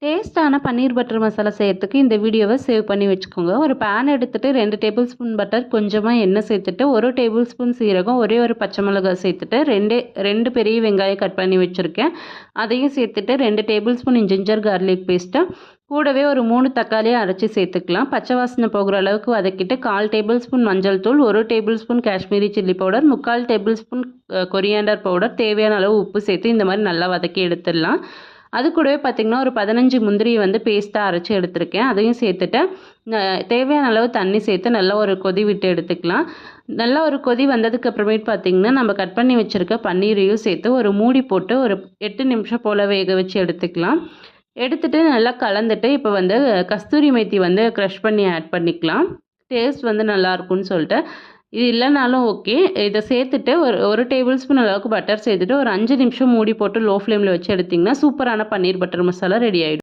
டேஸ்ட்டான பன்னீர் பட்டர் மசாலா செய்யறதுக்கு இந்த வீடியோவை சேவ் பண்ணி வச்சுக்கோங்க. ஒரு பேன் எடுத்துகிட்டு 2 டேபிள் ஸ்பூன் பட்டர், கொஞ்சமாக எண்ணெய் சேர்த்துட்டு 1 டேபிள் ஸ்பூன் சீரகம், ஒரே ஒரு பச்சை மிளகாய் சேர்த்துட்டு 2 பெரிய வெங்காயம் கட் பண்ணி வச்சுருக்கேன். அதையும் சேர்த்துட்டு 2 table spoon ginger garlic paste, கூடவே ஒரு 3 தக்காளியை அரைச்சி சேர்த்துக்கலாம். பச்சை வாசனை போகிற அளவுக்கு வதக்கிட்டு 1/4 டேபிள் ஸ்பூன் மஞ்சள் தூள், 1 table spoon Kashmiri chilli powder, 3/4 table spoon coriander powder, தேவையான அளவு உப்பு சேர்த்து இந்த மாதிரி நல்லா வதக்கி எடுத்துடலாம். அது கூடவே பார்த்திங்கன்னா ஒரு 15 முந்திரியை பேஸ்ட்டாக அரைச்சி எடுத்துருக்கேன். அதையும் சேர்த்துட்டு தேவையான அளவு தண்ணி சேர்த்து நல்லா ஒரு கொதி விட்டு எடுத்துக்கலாம். நல்லா ஒரு கொதி வந்ததுக்கு அப்புறமேட்டு பார்த்திங்கன்னா நம்ம கட் பண்ணி வச்சுருக்க பன்னீரையும் சேர்த்து ஒரு மூடி போட்டு ஒரு 8 நிமிஷம் போல் வேக வச்சு எடுத்துக்கலாம். எடுத்துகிட்டு நல்லா கலந்துட்டு இப்போ கஸ்தூரி மேத்தி க்ரஷ் பண்ணி ஆட் பண்ணிக்கலாம். டேஸ்ட் நல்லாயிருக்குன்னு சொல்லிட்டு. இது இல்லைனாலும் ஓகே. இதை சேர்த்துட்டு ஒரு டேபிள் ஸ்பூன் அளவுக்கு பட்டர் சேர்த்துட்டு ஒரு 5 நிமிஷம் மூடி போட்டு லோ ஃப்ளேமில் வச்சு எடுத்திங்கன்னா சூப்பரான பன்னீர் பட்டர் மசாலா ரெடி ஆகிடும்.